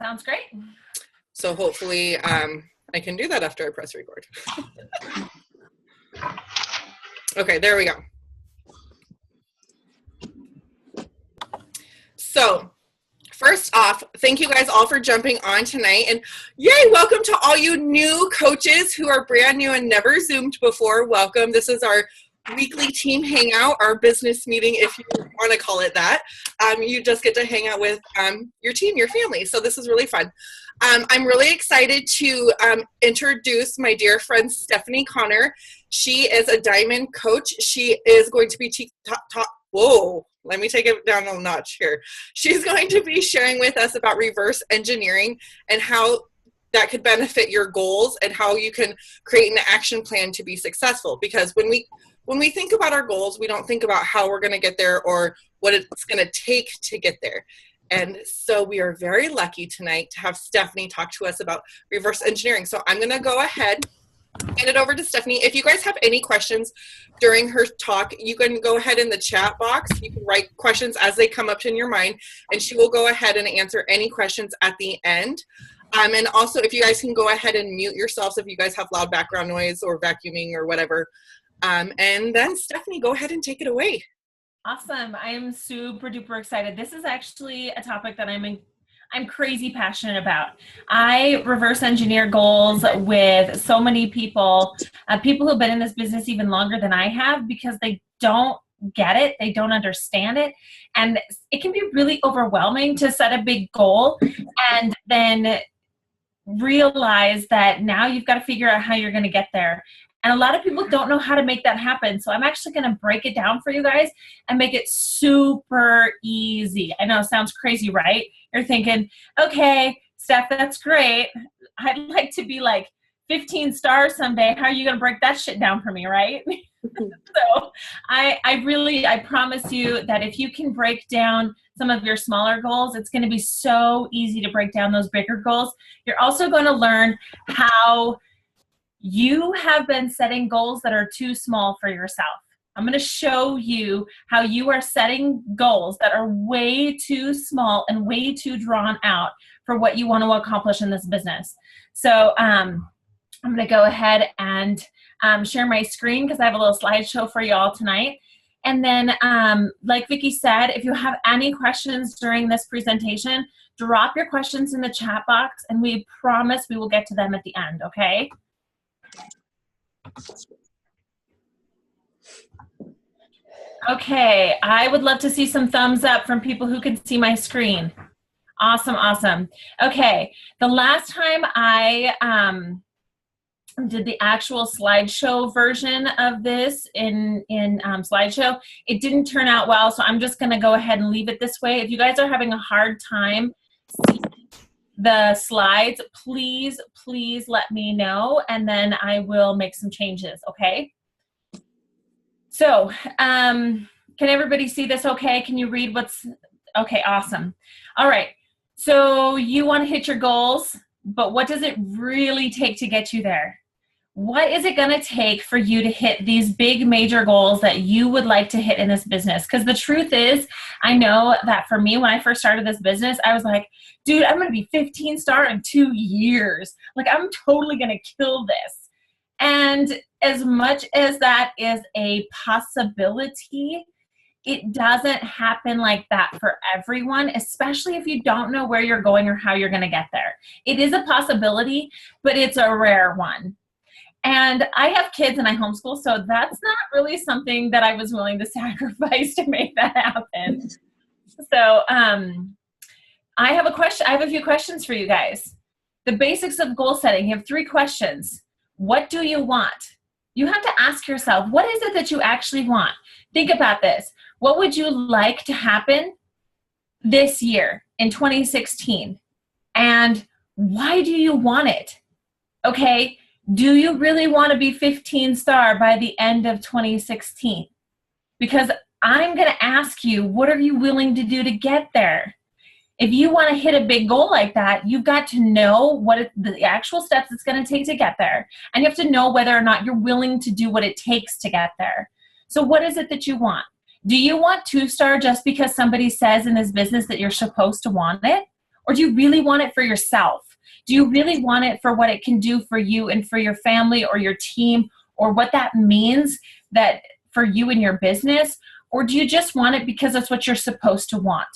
Sounds great. So hopefully I can do that after I press record. Okay, there we go. So first off, thank you guys all for jumping on tonight. And yay, welcome to all you new coaches who are brand new and never Zoomed before. Welcome. This is our weekly team hangout, our business meeting, if you want to call it that. You just get to hang out with your team, your family. So this is really fun. I'm really excited to introduce my dear friend, Stephanie Connor. She is a diamond coach. She is going to be whoa, let me take it down a notch here. She's going to be sharing with us about reverse engineering and how that could benefit your goals and how you can create an action plan to be successful. Because when we think about our goals, we don't think about how we're going to get there or what it's going to take to get there. And so we are very lucky tonight to have Stephanie talk to us about reverse engineering. So I'm going to go ahead, hand it over to Stephanie. If you guys have any questions during her talk, you can go ahead in the chat box. You can write questions as they come up in your mind, and she will go ahead and answer any questions at the end. And also, if you guys can go ahead and mute yourselves if you guys have loud background noise or vacuuming or whatever. And then Stephanie, go ahead and take it away. Awesome. I am super duper excited. This is actually a topic that I'm crazy passionate about. I reverse engineer goals with so many people, people who've been in this business even longer than I have, because they don't get it. They don't understand it. And it can be really overwhelming to set a big goal and then realize that now you've got to figure out how you're going to get there. And a lot of people don't know how to make that happen. So I'm actually going to break it down for you guys and make it super easy. I know it sounds crazy, right? You're thinking, okay, Steph, that's great. I'd like to be like 15 stars someday. How are you going to break that shit down for me, right? So I promise you that if you can break down some of your smaller goals, it's going to be so easy to break down those bigger goals. You're also going to learn how you have been setting goals that are too small for yourself. I'm going to show you how you are setting goals that are way too small and way too drawn out for what you want to accomplish in this business. So I'm going to go ahead and share my screen because I have a little slideshow for you all tonight. And then, like Vicki said, if you have any questions during this presentation, drop your questions in the chat box, and we promise we will get to them at the end, okay? Okay, I would love to see some thumbs up from people who can see my screen. Awesome, awesome. Okay, the last time I did the actual slideshow version of this in slideshow, it didn't turn out well, so I'm just going to go ahead and leave it this way. If you guys are having a hard time seeing the slides, please let me know, and then I will make some changes, okay? So, can everybody see this okay? Can you read what's, okay, awesome. All right, so you want to hit your goals, but what does it really take to get you there? What is it going to take for you to hit these big major goals that you would like to hit in this business? Because the truth is, I know that for me, when I first started this business, I was like, dude, I'm going to be 15 star in 2 years. Like, I'm totally going to kill this. And as much as that is a possibility, it doesn't happen like that for everyone, especially if you don't know where you're going or how you're going to get there. It is a possibility, but it's a rare one. And I have kids and I homeschool, so that's not really something that I was willing to sacrifice to make that happen. So I have a question. I have a few questions for you guys. The basics of goal setting. You have 3 questions. What do you want? You have to ask yourself, what is it that you actually want? Think about this. What would you like to happen this year in 2016? And why do you want it? Okay. Do you really want to be 15 star by the end of 2016? Because I'm going to ask you, what are you willing to do to get there? If you want to hit a big goal like that, you've got to know what the actual steps it's going to take to get there. And you have to know whether or not you're willing to do what it takes to get there. So what is it that you want? Do you want 2-star just because somebody says in this business that you're supposed to want it? Or do you really want it for yourself? Do you really want it for what it can do for you and for your family or your team, or what that means that for you and your business? Or do you just want it because that's what you're supposed to want?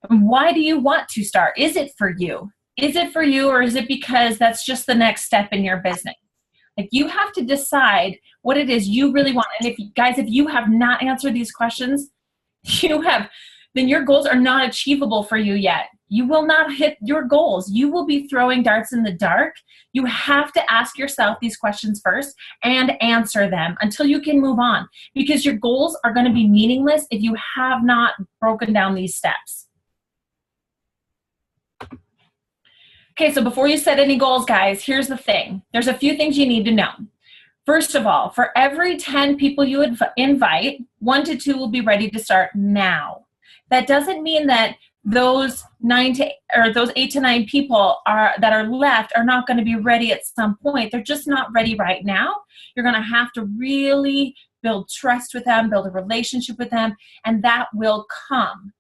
And why do you want to start? Is it for you? Is it for you, or is it because that's just the next step in your business? Like, you have to decide what it is you really want. And if you have not answered these questions, then your goals are not achievable for you yet. You will not hit your goals. You will be throwing darts in the dark. You have to ask yourself these questions first and answer them until you can move on, because your goals are going to be meaningless if you have not broken down these steps. Okay, so before you set any goals, guys, here's the thing. There's a few things you need to know. First of all, for every 10 people you invite, 1 to 2 will be ready to start now. That doesn't mean that those 8 to 9 people that are left are not going to be ready at some point. They're just not ready right now. You're going to have to really build trust with them, build a relationship with them, and that will come.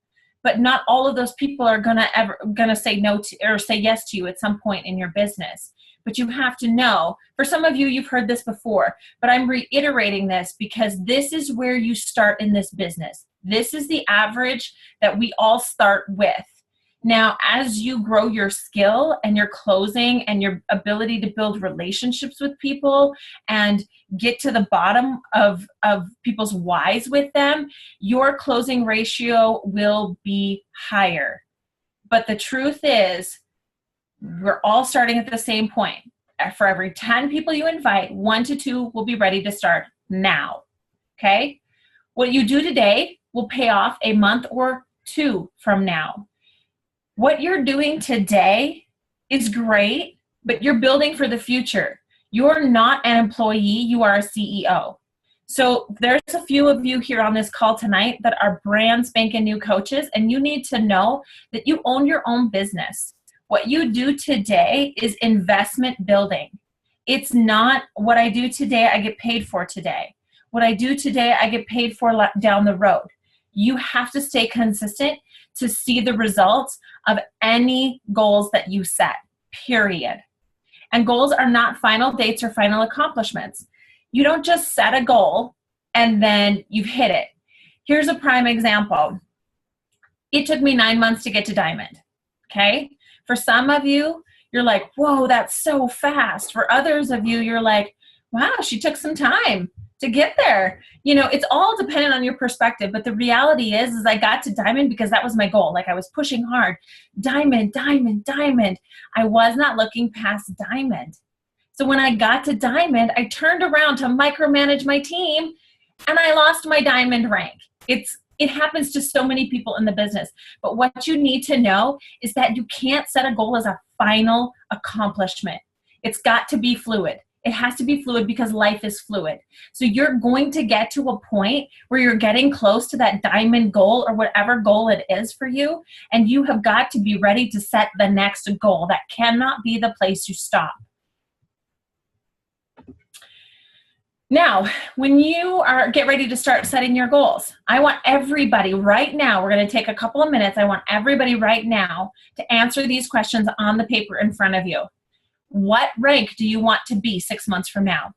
But not all of those people are gonna say no to or say yes to you at some point in your business. But you have to know, for some of you, you've heard this before, but I'm reiterating this because this is where you start in this business. This is the average that we all start with. Now, as you grow your skill and your closing and your ability to build relationships with people and get to the bottom of people's whys with them, your closing ratio will be higher. But the truth is, we're all starting at the same point. For every 10 people you invite, 1 to 2 will be ready to start now. Okay? What you do today will pay off a month or 2 from now. What you're doing today is great, but you're building for the future. You're not an employee, you are a CEO. So there's a few of you here on this call tonight that are brand spanking new coaches, and you need to know that you own your own business. What you do today is investment building. It's not what I do today, I get paid for today. What I do today, I get paid for down the road. You have to stay consistent to see the results of any goals that you set, period. And goals are not final dates or final accomplishments. You don't just set a goal and then you've hit it. Here's a prime example. It took me 9 months to get to Diamond, okay? For some of you, you're like, whoa, that's so fast. For others of you, you're like, wow, she took some time to get there. You know, it's all dependent on your perspective, but the reality is I got to Diamond because that was my goal. Like, I was pushing hard. Diamond, Diamond, Diamond. I was not looking past Diamond. So when I got to Diamond, I turned around to micromanage my team and I lost my Diamond rank. It happens to so many people in the business. But what you need to know is that you can't set a goal as a final accomplishment. It's got to be fluid. It has to be fluid because life is fluid. So you're going to get to a point where you're getting close to that Diamond goal or whatever goal it is for you, and you have got to be ready to set the next goal. That cannot be the place you stop. Now, when you get ready to start setting your goals, I want everybody right now, we're going to take a couple of minutes, I want everybody right now to answer these questions on the paper in front of you. What rank do you want to be 6 months from now?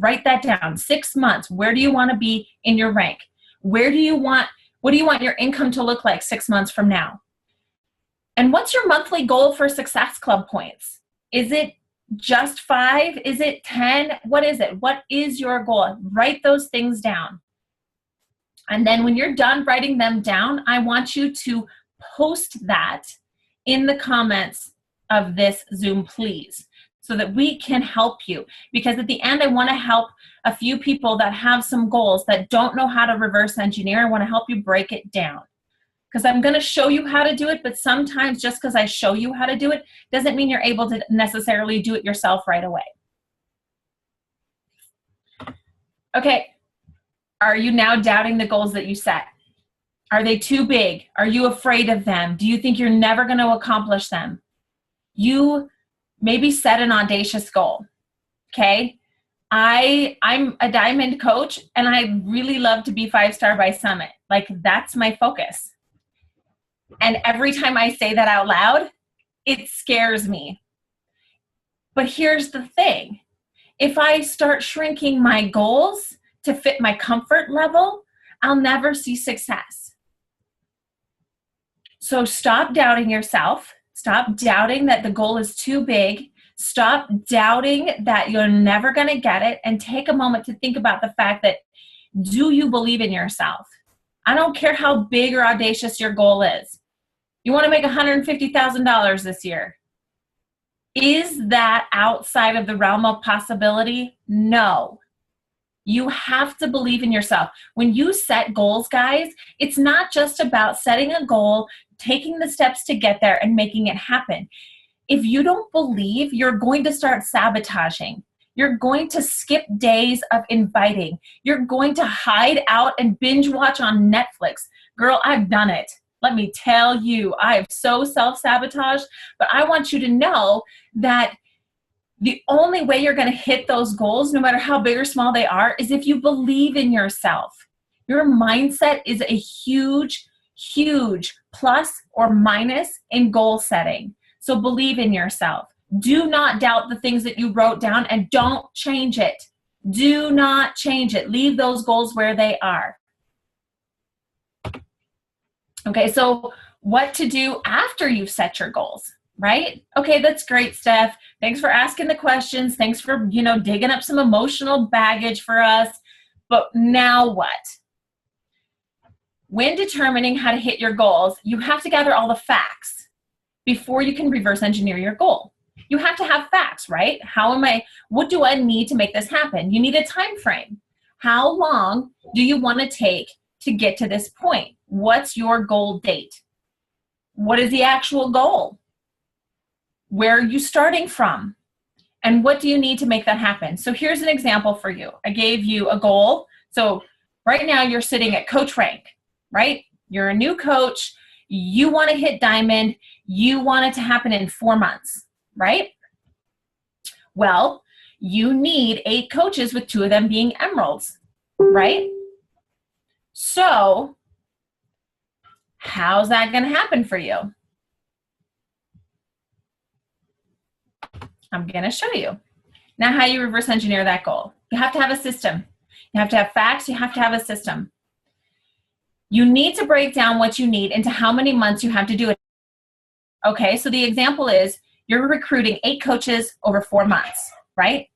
Write that down. 6 months. Where do you want to be in your rank? What do you want your income to look like 6 months from now? And what's your monthly goal for Success Club points? Is it just 5? Is it 10? What is it? What is your goal? Write those things down. And then when you're done writing them down, I want you to post that in the comments of this Zoom, please, so that we can help you. Because at the end, I want to help a few people that have some goals that don't know how to reverse engineer. I want to help you break it down. Because I'm going to show you how to do it, but sometimes just because I show you how to do it doesn't mean you're able to necessarily do it yourself right away. Okay, are you now doubting the goals that you set? Are they too big? Are you afraid of them? Do you think you're never going to accomplish them? You maybe set an audacious goal, okay? I'm a Diamond coach, and I really love to be 5-star by Summit. Like, that's my focus. And every time I say that out loud, it scares me. But here's the thing. If I start shrinking my goals to fit my comfort level, I'll never see success. So stop doubting yourself. Stop doubting that the goal is too big. Stop doubting that you're never going to get it, and take a moment to think about the fact that, do you believe in yourself? I don't care how big or audacious your goal is. You want to make $150,000 this year. Is that outside of the realm of possibility? No. You have to believe in yourself. When you set goals, guys, it's not just about setting a goal, taking the steps to get there, and making it happen. If you don't believe, you're going to start sabotaging. You're going to skip days of inviting. You're going to hide out and binge watch on Netflix. Girl, I've done it. Let me tell you, I have so self-sabotaged, but I want you to know that the only way you're going to hit those goals, no matter how big or small they are, is if you believe in yourself. Your mindset is a huge, huge plus or minus in goal setting. So believe in yourself. Do not doubt the things that you wrote down, and don't change it. Do not change it. Leave those goals where they are. Okay, so what to do after you've set your goals, right? Okay, that's great, Steph. Thanks for asking the questions. Thanks for, digging up some emotional baggage for us. But now what? When determining how to hit your goals, you have to gather all the facts before you can reverse engineer your goal. You have to have facts, right? What do I need to make this happen? You need a time frame. How long do you want to take to get to this point? What's your goal date? What is the actual goal? Where are you starting from? And what do you need to make that happen? So here's an example for you. I gave you a goal. So right now you're sitting at coach rank, right? You're a new coach. You want to hit diamond. You want it to happen in 4 months, right? Well, you need 8 coaches with 2 of them being emeralds, right? So how's that going to happen for you? I'm going to show you. Now, how you reverse engineer that goal. You have to have a system. You have to have facts. You have to have a system. You need to break down what you need into how many months you have to do it. Okay, so the example is you're recruiting 8 coaches over 4 months, right?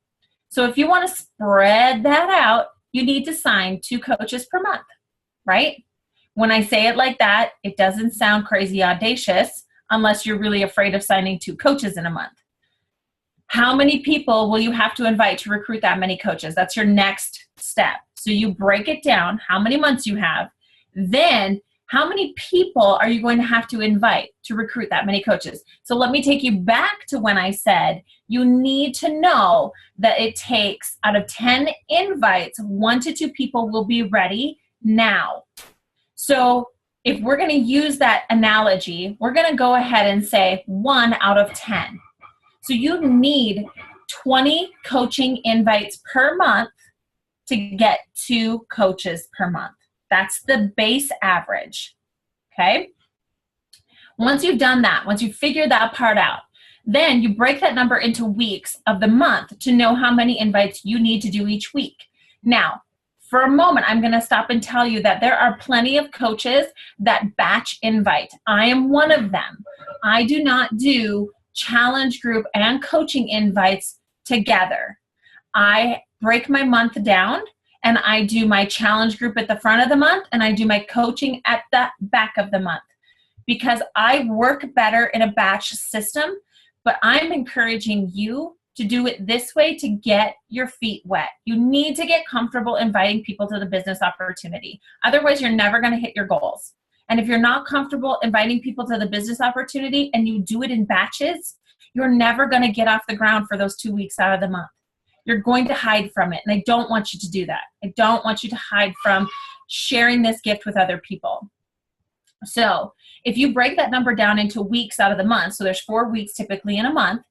So if you want to spread that out, you need to sign 2 coaches per month, right? When I say it like that, it doesn't sound crazy audacious unless you're really afraid of signing 2 coaches in a month. How many people will you have to invite to recruit that many coaches? That's your next step. So you break it down, how many months you have, then how many people are you going to have to invite to recruit that many coaches? So let me take you back to when I said you need to know that it takes, out of 10 invites, 1 to 2 people will be ready now. So if we're going to use that analogy, we're going to go ahead and say 1 out of 10. So you need 20 coaching invites per month to get 2 coaches per month. That's the base average, okay? Once you've done that, once you've figured that part out, then you break that number into weeks of the month to know how many invites you need to do each week. Now, for a moment, I'm going to stop and tell you that there are plenty of coaches that batch invite. I am one of them. I do not do challenge group and coaching invites together. I break my month down and I do my challenge group at the front of the month and I do my coaching at the back of the month because I work better in a batch system, but I'm encouraging you to do it this way to get your feet wet. You need to get comfortable inviting people to the business opportunity. Otherwise, you're never going to hit your goals. And if you're not comfortable inviting people to the business opportunity and you do it in batches, you're never going to get off the ground for those 2 weeks out of the month. You're going to hide from it. And I don't want you to do that. I don't want you to hide from sharing this gift with other people. So if you break that number down into weeks out of the month, so there's 4 weeks typically in a month,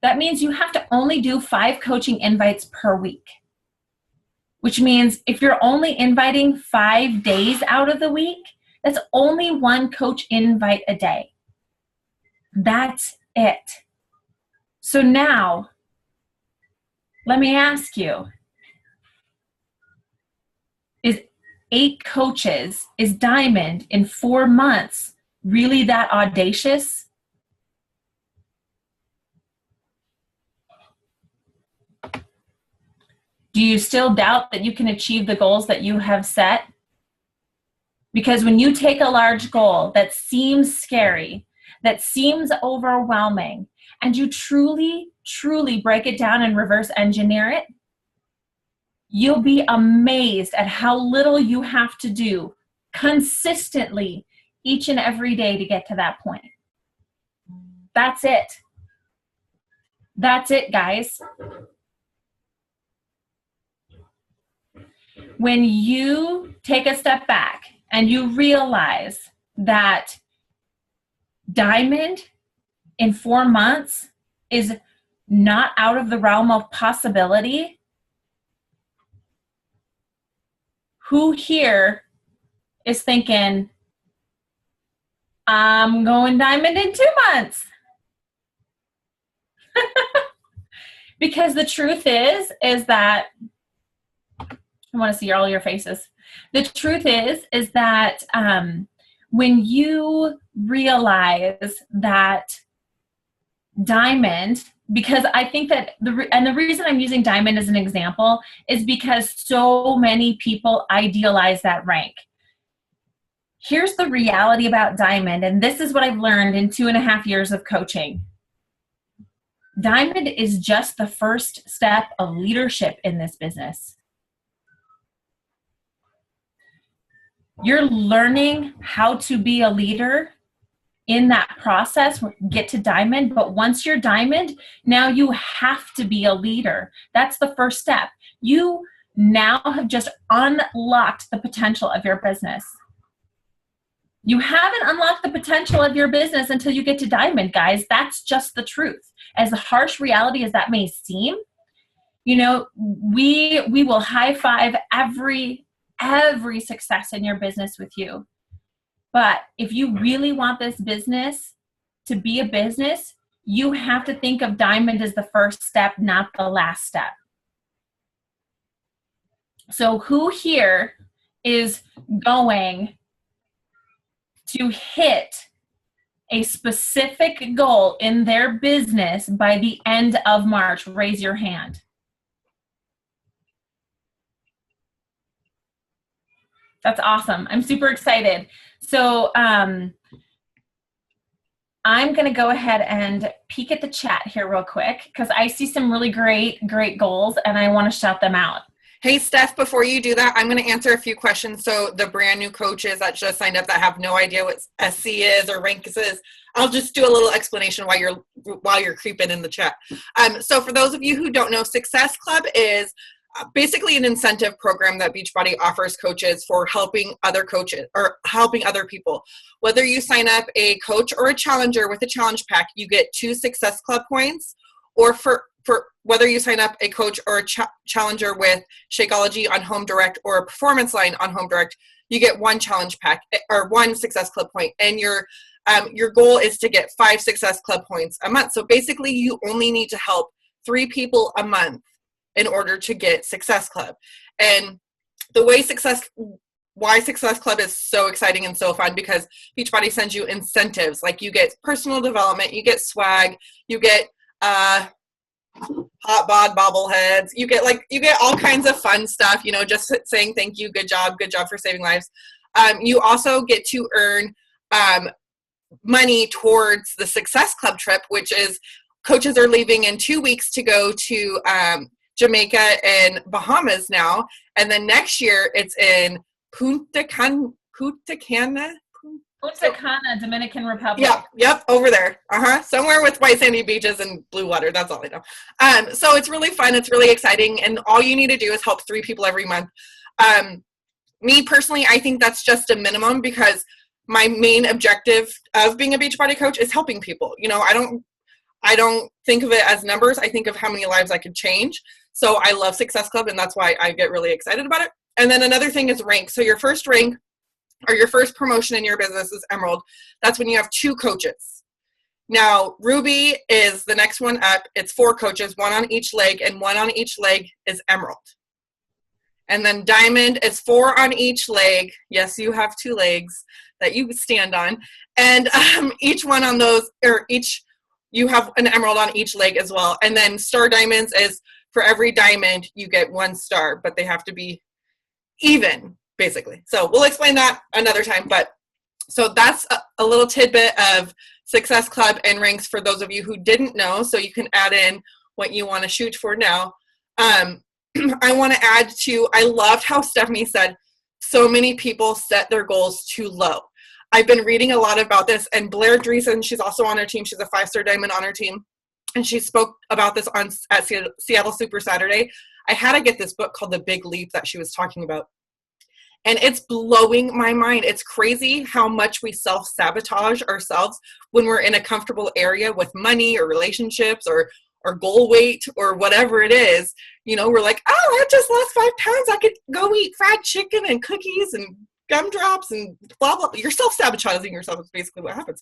that means you have to only do 5 coaching invites per week. Which means if you're only inviting 5 days out of the week, That's only one coach invite a day. That's it. So now, let me ask you, is 8 coaches, is Diamond in 4 months really that audacious? Do you still doubt that you can achieve the goals that you have set? Because when you take a large goal that seems scary, that seems overwhelming, and you truly, truly break it down and reverse engineer it, you'll be amazed at how little you have to do consistently each and every day to get to that point. That's it. That's it, guys. When you take a step back and you realize that Diamond in 4 months is not out of the realm of possibility, who here is thinking, I'm going Diamond in 2 months? Because the truth is that, I want to see all your faces. The truth is that when you realize that Diamond, because I think that the reason I'm using Diamond as an example is because so many people idealize that rank. Here's the reality about Diamond, and this is what I've learned in 2.5 years of coaching. Diamond is just the first step of leadership in this business. You're learning how to be a leader in that process, get to Diamond, but once you're Diamond, now you have to be a leader. That's the first step. You now have just unlocked the potential of your business. You haven't unlocked the potential of your business until you get to Diamond, guys. That's just the truth. As harsh reality as that may seem, you know, we will high five every success in your business with you. But if you really want this business to be a business, you have to think of Diamond as the first step, not the last step. So who here is going to hit a specific goal in their business by the end of March? Raise your hand. That's awesome. I'm super excited. So I'm going to go ahead and peek at the chat here real quick because I see some really great goals and I want to shout them out. Hey, Steph, before you do that, I'm going to answer a few questions. So the brand new coaches that just signed up that have no idea what SC is or rank is, I'll just do a little explanation while you're creeping in the chat. So for those of you who don't know, Success Club is basically an incentive program that Beachbody offers coaches for helping other coaches or helping other people. Whether you sign up a coach or a challenger with a challenge pack, you get 2 Success Club points, or for whether you sign up a coach or a challenger with Shakeology on Home Direct or a Performance Line on Home Direct, you get 1 challenge pack or 1 Success Club point, and your goal is to get 5 Success Club points a month. So basically, you only need to help 3 people a month in order to get Success Club. And the way why Success Club is so exciting and so fun, because Beachbody sends you incentives. Like you get personal development, you get swag, you get hot bod bobbleheads, you get all kinds of fun stuff, you know, just saying thank you, good job for saving lives. You also get to earn money towards the Success Club trip, which is coaches are leaving in 2 weeks to go to Jamaica and Bahamas now, and then next year it's in Punta Cana, Dominican Republic. Yep, over there. Somewhere with white sandy beaches and blue water. That's all I know. So it's really fun. It's really exciting, and all you need to do is help 3 people every month. Me personally, I think that's just a minimum, because my main objective of being a Beachbody coach is helping people. You know, I don't think of it as numbers. I think of how many lives I could change. So I love Success Club, and that's why I get really excited about it. And then another thing is rank. So your first rank or your first promotion in your business is emerald, that's when you have 2 coaches. Now, ruby is the next one up. It's 4 coaches, 1 on each leg, and 1 on each leg is emerald. And then diamond is 4 on each leg. Yes, you have 2 legs that you stand on. And each one on those, or you have an emerald on each leg as well. And then star diamonds is for every diamond, you get 1 star, but they have to be even, basically. So we'll explain that another time. But so that's a little tidbit of Success Club and ranks for those of you who didn't know. So you can add in what you want to shoot for now. I want to add to, I loved how Stephanie said, so many people set their goals too low. I've been reading a lot about this, and Blair Dreesen, she's also on our team. She's a 5-star diamond on our team. And she spoke about this at Seattle Super Saturday. I had to get this book called The Big Leap that she was talking about. And it's blowing my mind. It's crazy how much we self-sabotage ourselves when we're in a comfortable area with money or relationships or goal weight or whatever it is. You know, we're like, oh, I just lost 5 pounds. I could go eat fried chicken and cookies and gumdrops and blah, blah. You're self-sabotaging yourself is basically what happens.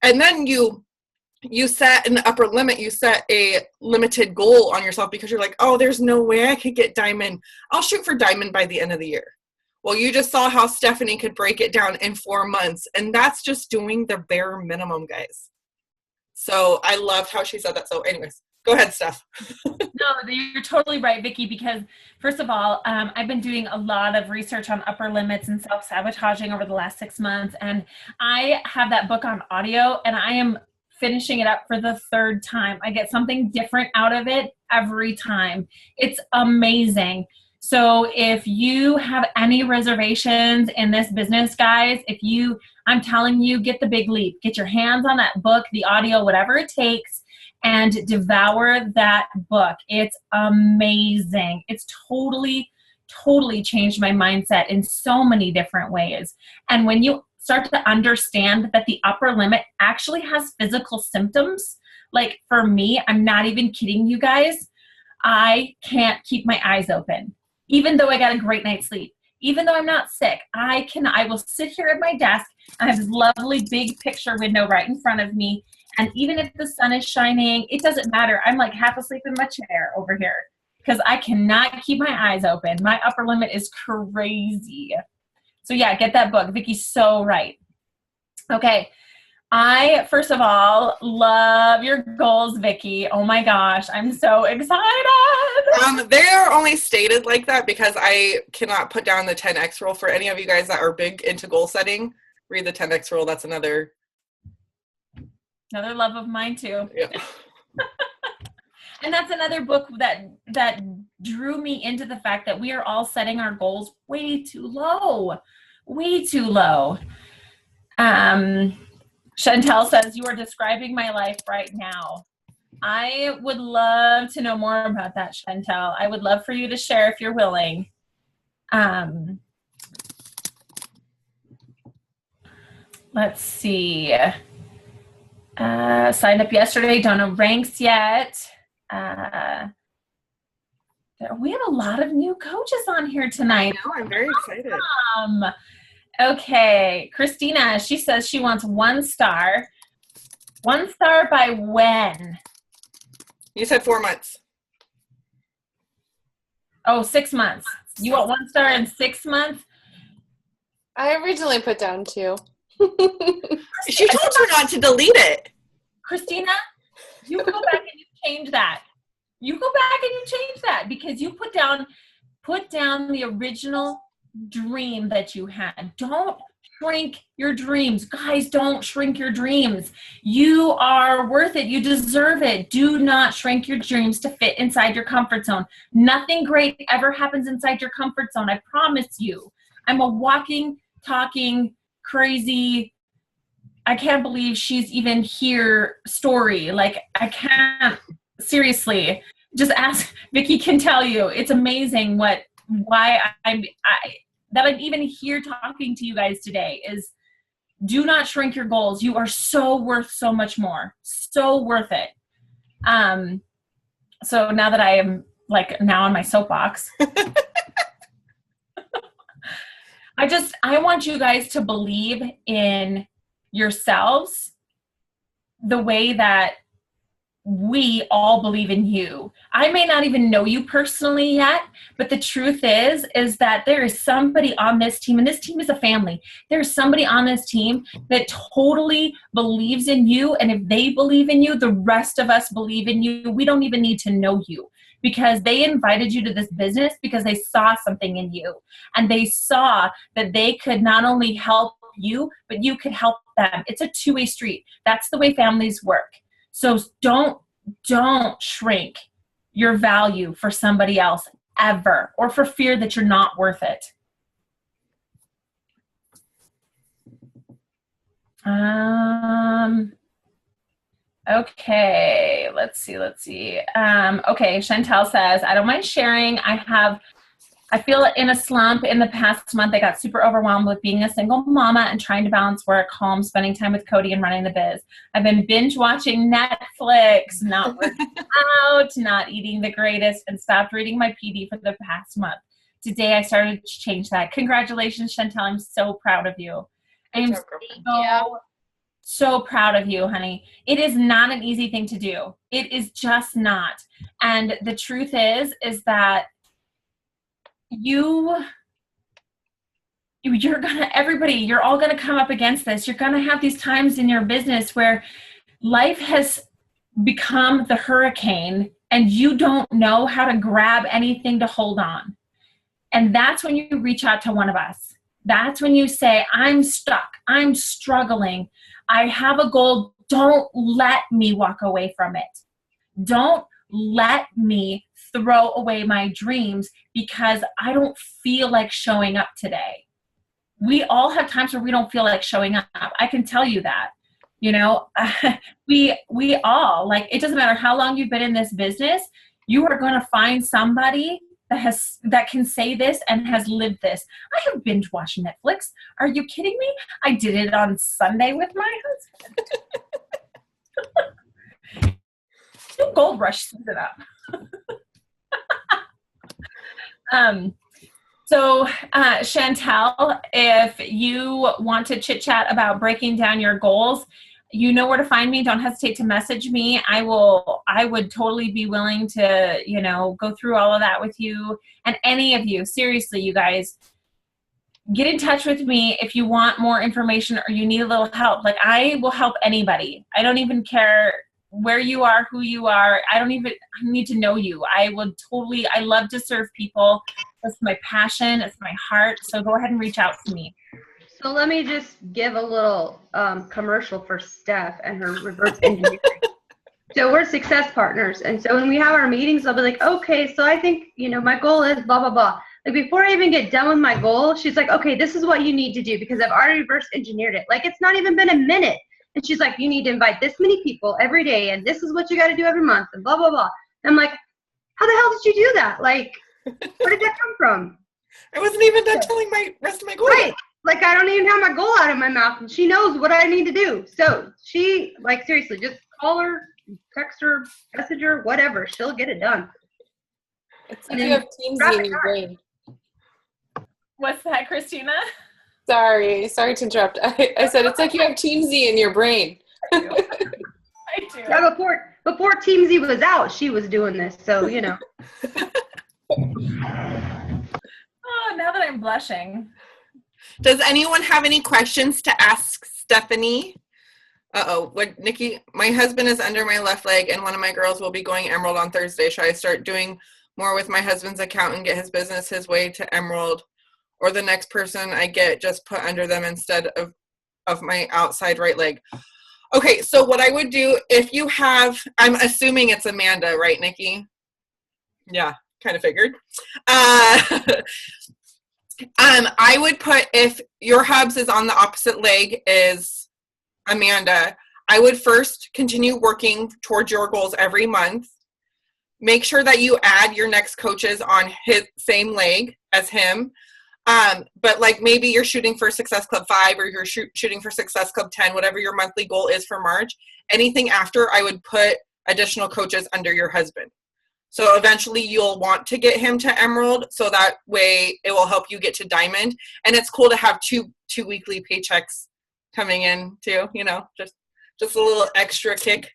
And then you set an upper limit. You set a limited goal on yourself because you're like, oh, there's no way I could get diamond. I'll shoot for diamond by the end of the year. Well, you just saw how Stephanie could break it down in 4 months. And that's just doing the bare minimum, guys. So I loved how she said that. So anyways, go ahead, Steph. No, you're totally right, Vicki, because first of all, I've been doing a lot of research on upper limits and self-sabotaging over the last 6 months. And I have that book on audio, and I am finishing it up for the 3rd time. I get something different out of it every time. It's amazing. So if you have any reservations in this business, guys, I'm telling you, get The Big Leap. Get your hands on that book, the audio, whatever it takes, and devour that book. It's amazing. It's totally changed my mindset in so many different ways. And when you start to understand that the upper limit actually has physical symptoms, like for me, I'm not even kidding you guys, I can't keep my eyes open. Even though I got a great night's sleep, even though I'm not sick, I will sit here at my desk. I have this lovely big picture window right in front of me. And even if the sun is shining, it doesn't matter. I'm like half asleep in my chair over here because I cannot keep my eyes open. My upper limit is crazy. So yeah, get that book. Vicki's so right. Okay. I, first of all, love your goals, Vicki. Oh my gosh, I'm so excited. They're only stated like that because I cannot put down the 10X rule. For any of you guys that are big into goal setting, read the 10X rule. That's another love of mine too. Yeah. And that's another book that drew me into the fact that we are all setting our goals way too low. Chantel says, you are describing my life right now. I would love to know more about that, Chantel. I would love for you to share if you're willing. Let's see. Signed up yesterday, don't know ranks yet. We have a lot of new coaches on here tonight. I know, I'm very excited. Okay, Christina, she says she wants 1 star. 1 star by when? You said 4 months. Oh, 6 months. You want 1 star in 6 months? I originally put down 2. She told you not to delete it. Christina, you go back and you change that. You go back and you change that because you put down the original dream that you had. Don't shrink your dreams. Guys, don't shrink your dreams. You are worth it. You deserve it. Do not shrink your dreams to fit inside your comfort zone. Nothing great ever happens inside your comfort zone. I promise you. I'm a walking, talking, crazy, I can't believe she's even here story. Like, I can't, seriously, just ask, Vicki can tell you. It's amazing why I'm even here talking to you guys today is do not shrink your goals. You are so worth so much more. So worth it. So now that I am now on my soapbox. I want you guys to believe in yourselves the way that we all believe in you. I may not even know you personally yet, but the truth is that there is somebody on this team, and this team is a family. There's somebody on this team that totally believes in you. And if they believe in you, the rest of us believe in you. We don't even need to know you, because they invited you to this business because they saw something in you, and they saw that they could not only help you, but you could help them. It's a two-way street. That's the way families work. So don't shrink your value for somebody else ever, or for fear that you're not worth it. Okay, let's see. Okay, Chantel says, I don't mind sharing. I feel in a slump. In the past month, I got super overwhelmed with being a single mama and trying to balance work, home, spending time with Cody, and running the biz. I've been binge watching Netflix, not working out, not eating the greatest, and stopped reading my PD for the past month. Today, I started to change that. Congratulations, Chantel. I'm so proud of you. I am so proud of you, honey. It is not an easy thing to do. It is just not. And the truth is that you're all gonna come up against this. You're gonna have these times in your business where life has become the hurricane and you don't know how to grab anything to hold on. And that's when you reach out to one of us. That's when you say, I'm stuck, I'm struggling, I have a goal. Don't let me walk away from it. Don't let me throw away my dreams because I don't feel like showing up today. We all have times where we don't feel like showing up. I can tell you that. You know, we all, like, it doesn't matter how long you've been in this business, you are going to find somebody that can say this and has lived this. I have binge watched Netflix. Are you kidding me? I did it on Sunday with my husband. Gold Rush sums it up. So Chantel, if you want to chit chat about breaking down your goals, you know where to find me. Don't hesitate to message me. I would totally be willing to, go through all of that with you. And any of you, seriously, you guys, get in touch with me if you want more information or you need a little help. Like, I will help anybody. I don't even care where you are, who you are. I need to know you. I love to serve people. That's my passion. It's my heart. So go ahead and reach out to me. So let me just give a little commercial for Steph and her reverse engineering. So we're success partners. And so when we have our meetings, I'll be like, okay, so I think, my goal is blah, blah, blah. Like, before I even get done with my goal, she's like, okay, this is what you need to do because I've already reverse engineered it. Like, it's not even been a minute. And she's like, you need to invite this many people every day. And this is what you got to do every month and blah, blah, blah. And I'm like, how the hell did you do that? Like, where did that come from? I wasn't even done telling my rest of my goals. Right. Like, I don't even have my goal out of my mouth, and she knows what I need to do. So she, like, seriously, just call her, text her, message her, whatever. She'll get it done. It's like you have Teamsy in your brain. What's that, Christina? Sorry to interrupt. I said it's like you have Teamsy in your brain. I do. Yeah, before Teamsy was out, she was doing this, so, Oh, now that I'm blushing. Does anyone have any questions to ask Stephanie? What, Nikki? My husband is under my left leg, and one of my girls will be going Emerald on Thursday. Should I start doing more with my husband's account and get his business his way to Emerald, or the next person I get just put under them instead of my outside right leg? Okay, so what I would do if you have, I'm assuming it's Amanda, right, Nikki? Yeah, kind of figured. I would put, if your hubs is on the opposite leg is Amanda, I would first continue working towards your goals every month. Make sure that you add your next coaches on his same leg as him. But like, maybe you're shooting for Success Club 5 or you're shooting for Success Club 10, whatever your monthly goal is for March. Anything after, I would put additional coaches under your husband. So eventually you'll want to get him to Emerald, so that way it will help you get to Diamond. And it's cool to have two weekly paychecks coming in too, you know, just a little extra kick.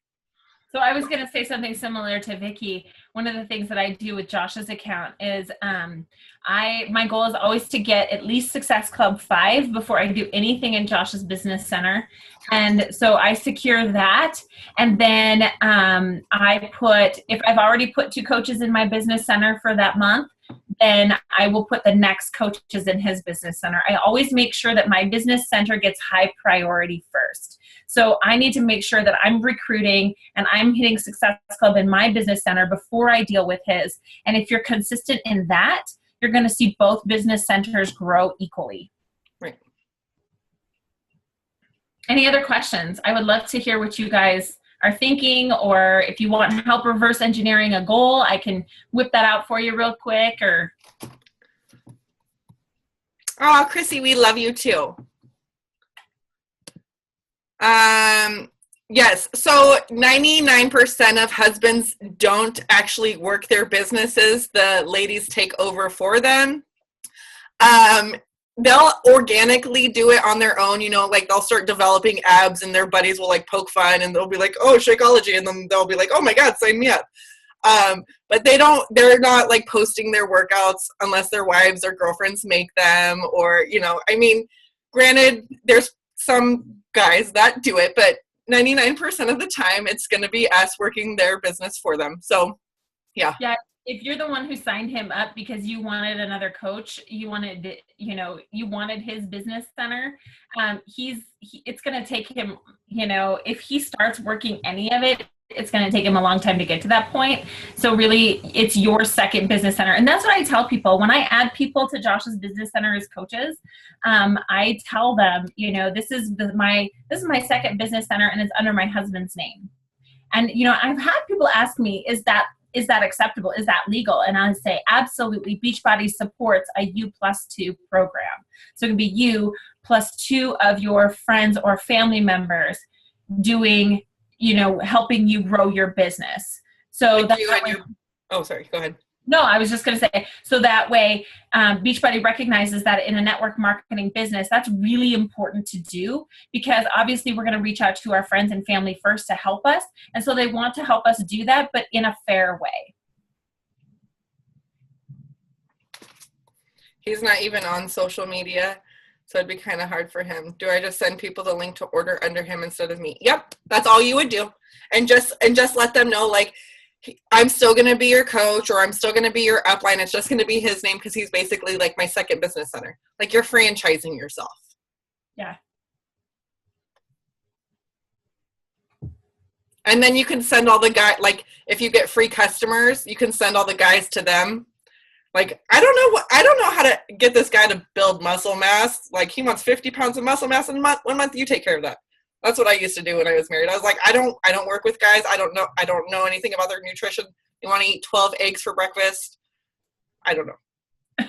So I was going to say something similar to Vicki. One of the things that I do with Josh's account is my goal is always to get at least Success Club 5 before I do anything in Josh's Business Center. And so I secure that. And then if I've already put 2 coaches in my Business Center for that month, then I will put the next coaches in his Business Center. I always make sure that my Business Center gets high priority first. So I need to make sure that I'm recruiting and I'm hitting Success Club in my Business Center before I deal with his. And if you're consistent in that, you're going to see both business centers grow equally. Right. Any other questions? I would love to hear what you guys are thinking, or if you want help reverse engineering a goal, I can whip that out for you real quick. Or oh, Chrissy, we love you too. Yes, so 99% of husbands don't actually work their businesses. The ladies take over for them. They'll organically do it on their own, you know, like they'll start developing abs and their buddies will like poke fun and they'll be like, oh, Shakeology, and then they'll be like, oh my God, sign me up. But they're not like posting their workouts unless their wives or girlfriends make them, or, you know, I mean, granted, there's some guys that do it, but 99% of the time it's going to be us working their business for them. So, yeah. Yeah. If you're the one who signed him up because you wanted another coach, you wanted his business center, it's going to take him, you know, if he starts working any of it, it's going to take him a long time to get to that point. So really it's your second business center. And that's what I tell people when I add people to Josh's Business Center as coaches. I tell them, you know, this is my second business center and it's under my husband's name. And, you know, I've had people ask me, is that acceptable? Is that legal? And I say, absolutely. Beachbody supports a U+2 program. So it can be you plus 2 of your friends or family members doing, you know, helping you grow your business. So like that's oh, sorry, go ahead. No, I was just going to say, so that way Beachbody recognizes that in a network marketing business, that's really important to do, because obviously we're going to reach out to our friends and family first to help us. And so they want to help us do that, but in a fair way. He's not even on social media, so it'd be kind of hard for him. Do I just send people the link to order under him instead of me? Yep, that's all you would do. And just let them know, like, I'm still going to be your coach, or I'm still going to be your upline. It's just going to be his name because he's basically like my second business center. Like, you're franchising yourself. Yeah. And then you can send all the guys, like, if you get free customers, you can send all the guys to them. Like, I don't know how to get this guy to build muscle mass. Like, he wants 50 pounds of muscle mass in a month. 1 month, you take care of that. That's what I used to do when I was married. I was like, I don't work with guys. I don't know anything about their nutrition. You want to eat 12 eggs for breakfast? I don't know.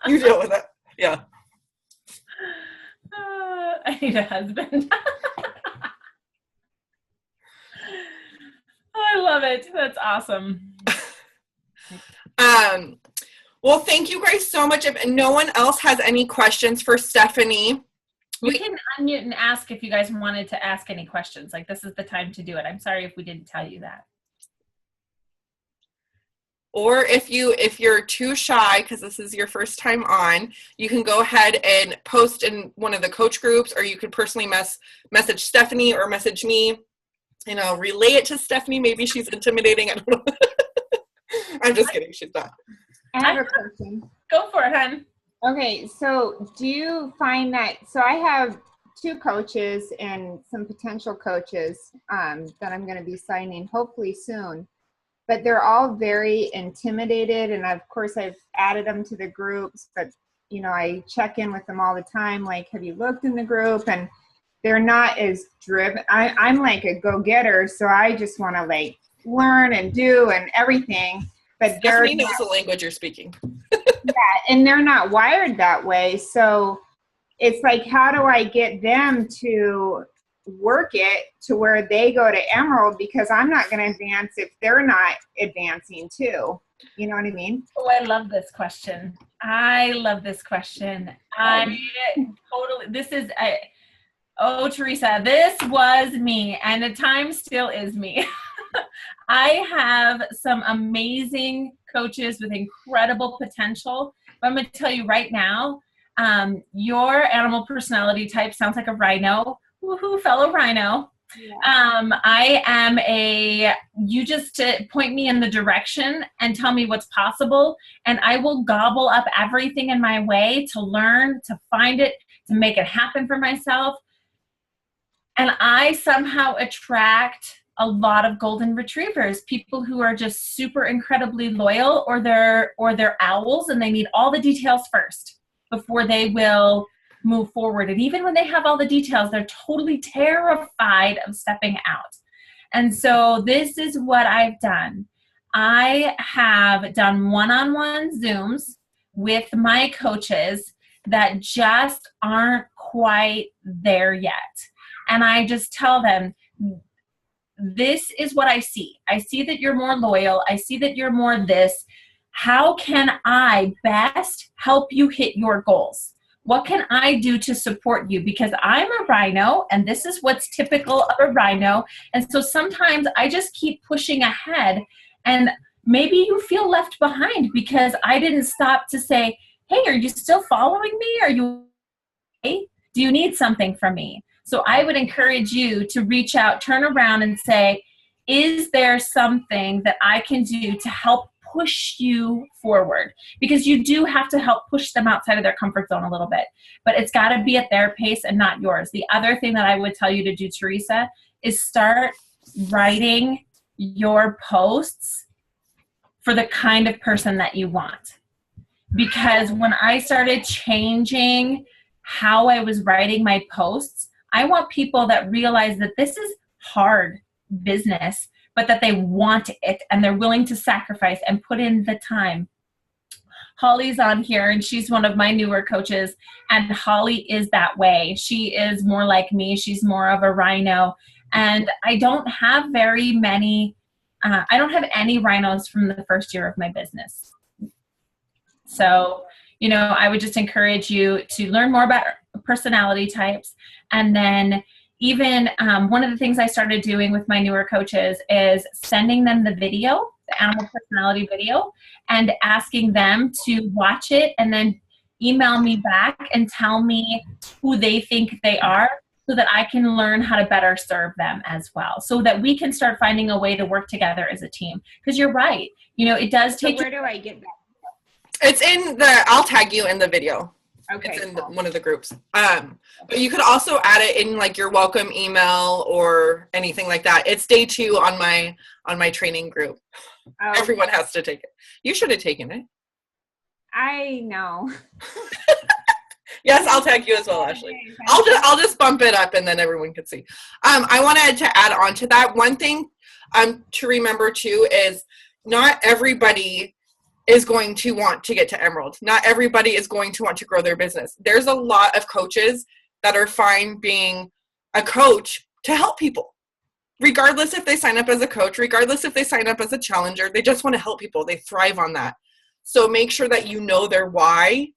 You deal with it. Yeah. I need a husband. I love it. That's awesome. Well, thank you guys so much. If no one else has any questions for Stephanie, you can unmute and ask if you guys wanted to ask any questions. Like, this is the time to do it. I'm sorry if we didn't tell you that. Or if you're too shy because this is your first time on, you can go ahead and post in one of the coach groups, or you could personally message Stephanie or message me, and I'll relay it to Stephanie. Maybe she's intimidating. I don't know. I'm just kidding. She's not. I have a question. Go for it, hon. Okay, so do you find that, so I have 2 coaches and some potential coaches that I'm going to be signing hopefully soon, but they're all very intimidated, and of course I've added them to the groups, but you know, I check in with them all the time, like, have you looked in the group? And they're not as driven. I'm like a go-getter, so I just want to like learn and do and everything. But Stephanie knows the language you're speaking. Yeah, and they're not wired that way. So it's like, how do I get them to work it to where they go to Emerald, because I'm not going to advance if they're not advancing too. You know what I mean? Oh, I love this question. I love this question. Oh, Teresa, this was me, and at times still is me. I have some amazing coaches with incredible potential. But I'm going to tell you right now, your animal personality type sounds like a rhino. Woohoo, fellow rhino. Yeah. You just point me in the direction and tell me what's possible, and I will gobble up everything in my way to learn, to find it, to make it happen for myself. And I somehow attract a lot of golden retrievers, people who are just super incredibly loyal, or they're owls, and they need all the details first before they will move forward. And even when they have all the details, they're totally terrified of stepping out. And so this is what I've done. I have done one-on-one Zooms with my coaches that just aren't quite there yet. And I just tell them, this is what I see. I see that you're more loyal. I see that you're more this. How can I best help you hit your goals? What can I do to support you? Because I'm a rhino, and this is what's typical of a rhino. And so sometimes I just keep pushing ahead, and maybe you feel left behind because I didn't stop to say, hey, are you still following me? Are you okay? Do you need something from me? So I would encourage you to reach out, turn around and say, is there something that I can do to help push you forward? Because you do have to help push them outside of their comfort zone a little bit, but it's got to be at their pace and not yours. The other thing that I would tell you to do, Teresa, is start writing your posts for the kind of person that you want. Because when I started changing how I was writing my posts, I want people that realize that this is hard business, but that they want it and they're willing to sacrifice and put in the time. Holly's on here, and she's one of my newer coaches, and Holly is that way. She is more like me. She's more of a rhino, and I don't have very many, I don't have any rhinos from the first year of my business. So, you know, I would just encourage you to learn more about personality types. And then even one of the things I started doing with my newer coaches is sending them the video, the animal personality video, and asking them to watch it and then email me back and tell me who they think they are, so that I can learn how to better serve them as well, so that we can start finding a way to work together as a team. Because you're right. You know, it does take... So where do I get that? It's in I'll tag you in the video. Okay, it's in cool. one of the groups. But you could also add it in like your welcome email or anything like that. It's day 2 on my training group. Oh, Everyone has to take it. You should have taken it. I know. Yes, I'll tag you as well, Ashley. I'll just bump it up and then everyone can see. I wanted to add on to that. One thing to remember too is not everybody is going to want to get to Emerald. Not everybody is going to want to grow their business. There's a lot of coaches that are fine being a coach to help people. Regardless if they sign up as a coach, regardless if they sign up as a challenger, they just want to help people. They thrive on that. So make sure that you know their why,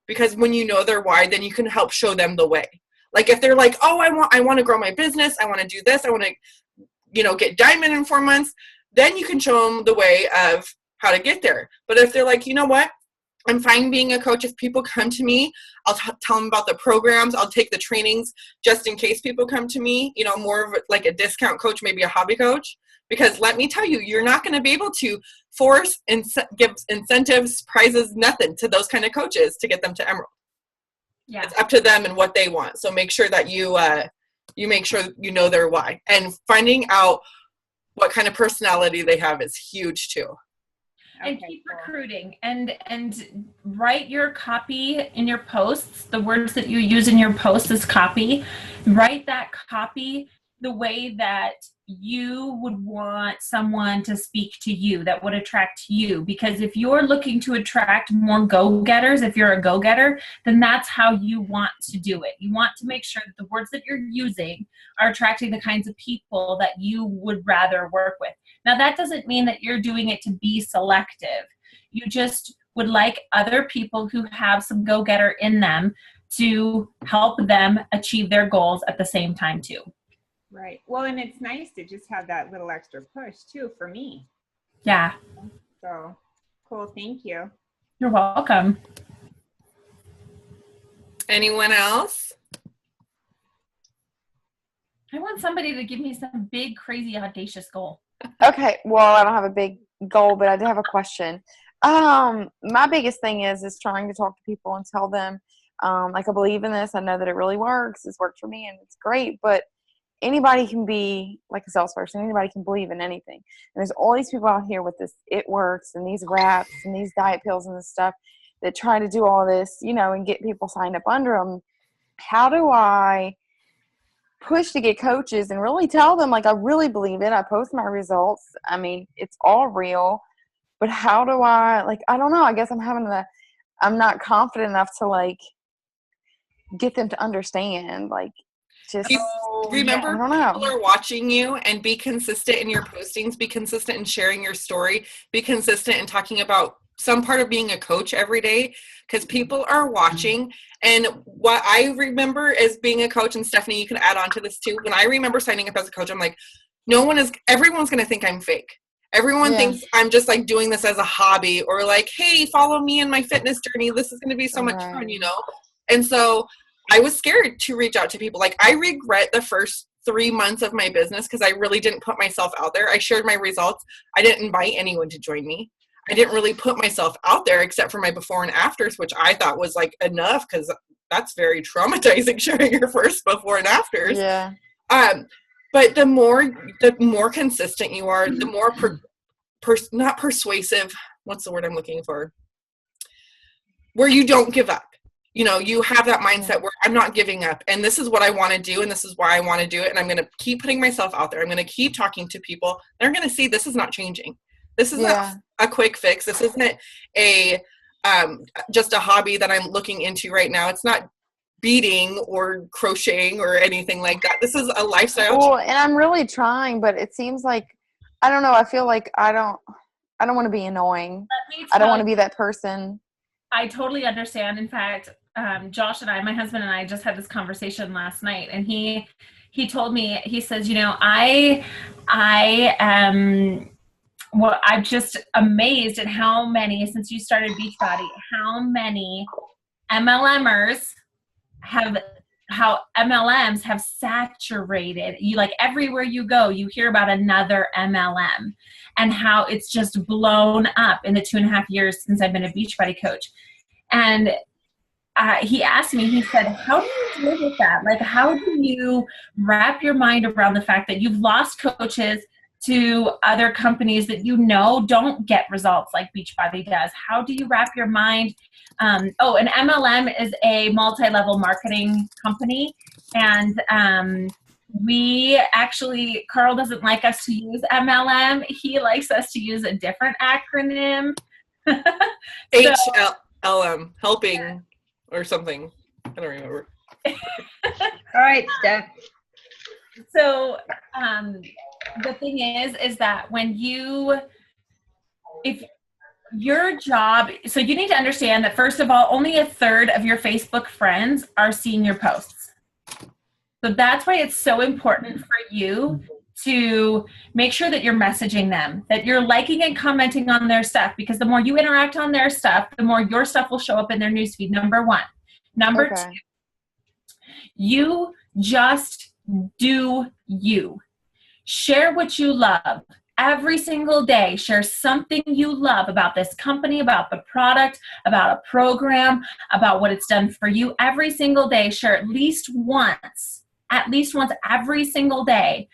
because when you know their why, then you can help show them the way. Like if they're like, oh, I want to grow my business. I want to do this. I want to, you know, get diamond in 4 months. Then you can show them the way of how to get there. But if they're like, you know what, I'm fine being a coach. If people come to me, I'll tell them about the programs. I'll take the trainings just in case people come to me, you know, more of like a discount coach, maybe a hobby coach. Because let me tell you, you're not going to be able to force and give incentives, prizes, nothing to those kind of coaches to get them to Emerald. Yeah. It's up to them and what they want. So make sure that you make sure you know their why. And finding out what kind of personality they have is huge too. And keep recruiting and write your copy in your posts, the words that you use in your posts as copy. Write that copy the way that you would want someone to speak to you that would attract you. Because if you're looking to attract more go-getters, if you're a go-getter, then that's how you want to do it. You want to make sure that the words that you're using are attracting the kinds of people that you would rather work with. Now, that doesn't mean that you're doing it to be selective. You just would like other people who have some go-getter in them to help them achieve their goals at the same time too. Right. Well, and it's nice to just have that little extra push too for me. Yeah. So cool. Thank you. You're welcome. Anyone else? I want somebody to give me some big, crazy, audacious goal. Okay, well, I don't have a big goal, but I do have a question. My biggest thing is trying to talk to people and tell them, like, I believe in this. I know that it really works. It's worked for me, and it's great. But anybody can be like a salesperson. Anybody can believe in anything. And there's all these people out here with this "it works" and these wraps and these diet pills and this stuff that try to do all this, you know, and get people signed up under them. How do I push to get coaches and really tell them, like, I really believe it. I post my results. I mean, it's all real. But how do I, like, I don't know. I guess I'm not confident enough to, like, get them to understand, like, just remember, I don't know. people are watching you, and be consistent in your postings, be consistent in sharing your story, be consistent in talking about some part of being a coach every day, because people are watching. And what I remember as being a coach, and Stephanie, you can add on to this too, when I remember signing up as a coach, I'm like, everyone's going to think I'm fake. Everyone thinks I'm just like doing this as a hobby, or like, hey, follow me in my fitness journey. This is going to be so much fun, you know? And so I was scared to reach out to people. Like, I regret the first 3 months of my business because I really didn't put myself out there. I shared my results. I didn't invite anyone to join me. I didn't really put myself out there except for my before and afters, which I thought was like enough, because that's very traumatizing, sharing your first before and afters. Yeah. But the more consistent you are, the more not persuasive. What's the word I'm looking for? Where you don't give up. You know, you have that mindset where I'm not giving up, and this is what I want to do, and this is why I want to do it, and I'm going to keep putting myself out there. I'm going to keep talking to people. They're going to see this is not changing. This is not a quick fix. This isn't just a hobby that I'm looking into right now. It's not beading or crocheting or anything like that. This is a lifestyle. Well, and I'm really trying, but it seems like, I don't know. I feel like I don't want to be annoying. I don't want to be that person. I totally understand. In fact, Josh and I, my husband and I, just had this conversation last night, and he told me, he says, you know, I am, well, I'm just amazed at how many, since you started Beachbody, how many MLMers how MLMs have saturated you. Like, everywhere you go, you hear about another MLM, and how it's just blown up in the 2.5 years since I've been a Beachbody coach. And he asked me, he said, how do you deal with that? Like, how do you wrap your mind around the fact that you've lost coaches to other companies that you know don't get results like Beachbody does? How do you wrap your mind? An MLM is a multi-level marketing company, and we actually, Carl doesn't like us to use MLM. He likes us to use a different acronym. HLM, helping or something. I don't remember. All right, Steph. So the thing is that if your job, so you need to understand that, first of all, only 1/3 of your Facebook friends are seeing your posts. So that's why it's so important for you to make sure that you're messaging them, that you're liking and commenting on their stuff, because the more you interact on their stuff, the more your stuff will show up in their newsfeed, number one. Number two, you just do you. Share what you love. Every single day, share something you love about this company, about the product, about a program, about what it's done for you. Every single day, share at least once every single day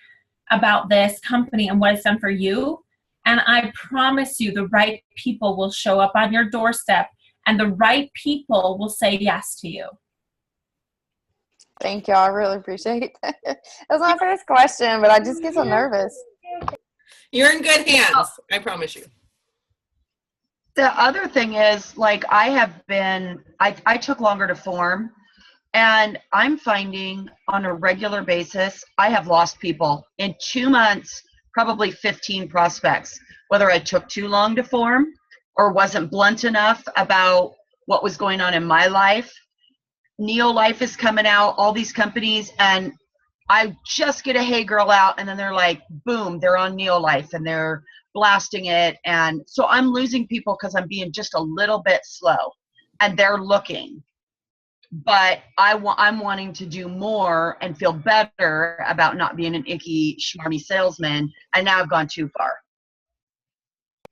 about this company and what it's done for you. And I promise you, the right people will show up on your doorstep, and the right people will say yes to you. Thank you. I really appreciate that. That was my first question, but I just get so nervous. You're in good hands. I promise you. The other thing is, like, I took longer to form, and I'm finding on a regular basis, I have lost people. In 2 months, probably 15 prospects, whether I took too long to form or wasn't blunt enough about what was going on in my life. Neolife is coming out, all these companies, and I just get a hey girl out, and then they're like, boom, they're on Neolife, and they're blasting it. And so I'm losing people because I'm being just a little bit slow, and they're looking. But I'm wanting to do more and feel better about not being an icky, schmarmy salesman, and now I've gone too far.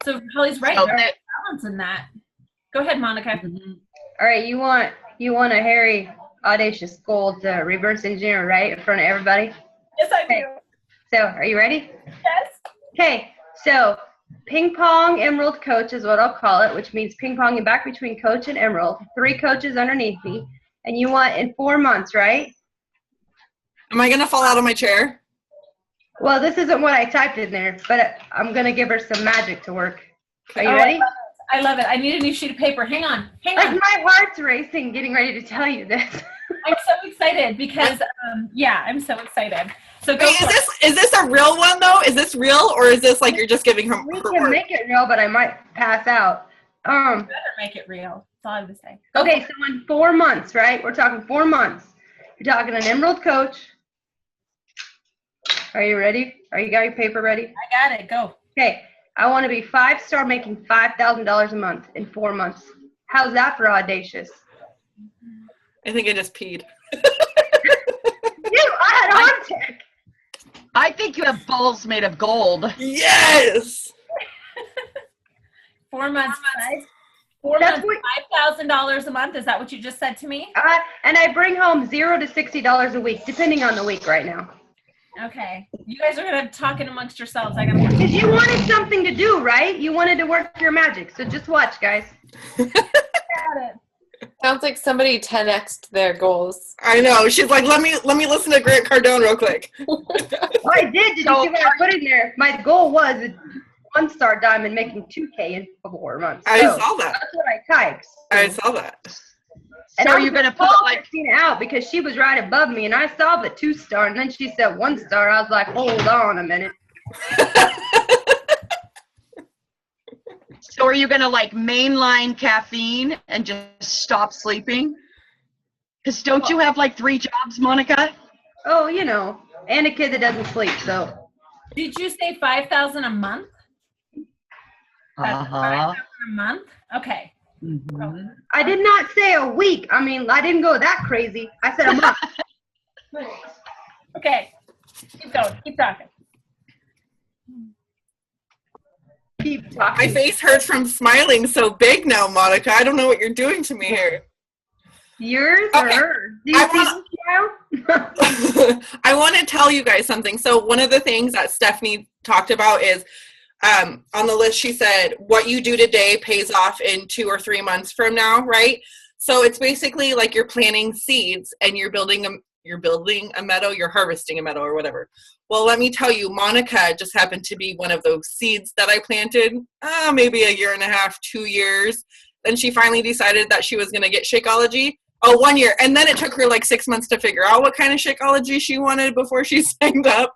So Holly's right. So There's balance in that. Go ahead, Monica. All right, you want a hairy, audacious goal to reverse engineer, right, in front of everybody? Yes, I Okay. do. So, are you ready? Yes. Okay, so ping pong emerald coach is what I'll call it, which means ping ponging back between coach and emerald. 3 coaches underneath me, and you want in 4 months, right? Am I going to fall out of my chair? Well, this isn't what I typed in there, but I'm going to give her some magic to work. Are you ready? I love it. I need a new sheet of paper. Hang on. Like, my heart's racing getting ready to tell you this. I'm so excited because, I'm so excited. So go Wait, for it. is this a real one, though? Is this real, or is this like you're just giving her We her can word? make it real, but I might pass out. You better make it real. That's all I have to say. Go Okay, so in 4 months, right? We're talking 4 months. You're talking an emerald coach. Are you ready? Are you got your paper ready? I got it. Go. Okay, I want to be 5-star making $5,000 a month in 4 months. How's that for audacious? I think I just peed. I had heart attack. I think you have balls made of gold. Yes! 4 months. That's what, $5,000 a month. Is that what you just said to me? and I bring home $0 to $60 a week, depending on the week right now. Okay. You guys are gonna talk amongst yourselves. Because you wanted something to do, right? You wanted to work your magic. So just watch, guys. Got it. Sounds like somebody 10x'd their goals. I know. She's like, let me listen to Grant Cardone real quick. Oh, I did. Did you see what I put in there? My goal was a 1-star diamond making $2K in 4 months. I So saw that. that's what I typed. I saw that. And So I are you was going to put like, Christina out because she was right above me, and I saw the 2-star, and then she said 1-star. I was like, hold on a minute. so are you going to like mainline caffeine and just stop sleeping? Because don't you have like 3 jobs, Monica? Oh, you know, and a kid that doesn't sleep. So Did you say 5,000 a month? Uh-huh. 5,000 a month? Okay. Mm-hmm. I did not say a week. I mean, I didn't go that crazy. I said a month. Okay. Keep going. Keep talking. Keep My talking. face hurts from smiling so big now, Monica. I don't know what you're doing to me here. Yours or Okay. hers? Do you see this now? I want to tell you guys something. So one of the things that Stephanie talked about is on the list, she said, what you do today pays off in 2 or 3 months from now, right? So it's basically like you're planting seeds and you're building a meadow, you're harvesting a meadow or whatever. Well, let me tell you, Monica just happened to be one of those seeds that I planted maybe 1.5 years, 2 years. Then she finally decided that she was going to get Shakeology. Oh, 1 year. And then it took her like 6 months to figure out what kind of Shakeology she wanted before she signed up.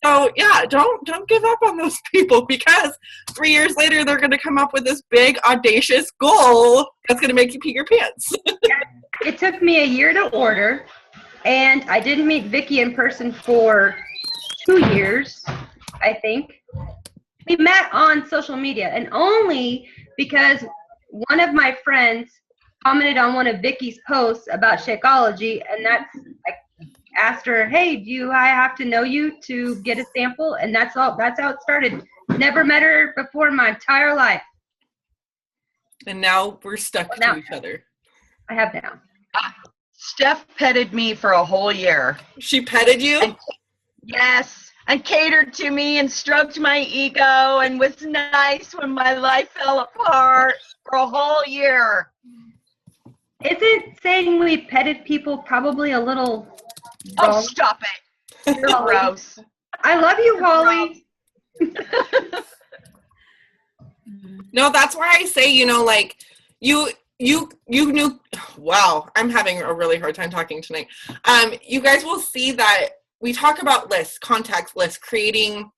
So yeah, don't give up on those people, because 3 years later, they're going to come up with this big, audacious goal that's going to make you pee your pants. It took me 1 year to order, and I didn't meet Vicki in person for 2 years, I think. We met on social media, and only because one of my friends commented on one of Vicki's posts about Shakeology, and that's, I asked her, hey, do I have to know you to get a sample? And that's how it started. Never met her before in my entire life. And now we're stuck Now- to each other. I have now. Steph petted me for a whole year. She petted you? Yes, and catered to me and stroked my ego and was nice when my life fell apart for a whole year. Isn't saying we petted people probably a little Oh, wrong? stop it. Gross. I love you, Holly. No, that's why I say, you know, like you knew, wow, I'm having a really hard time talking tonight. You guys will see that we talk about lists, contact lists, creating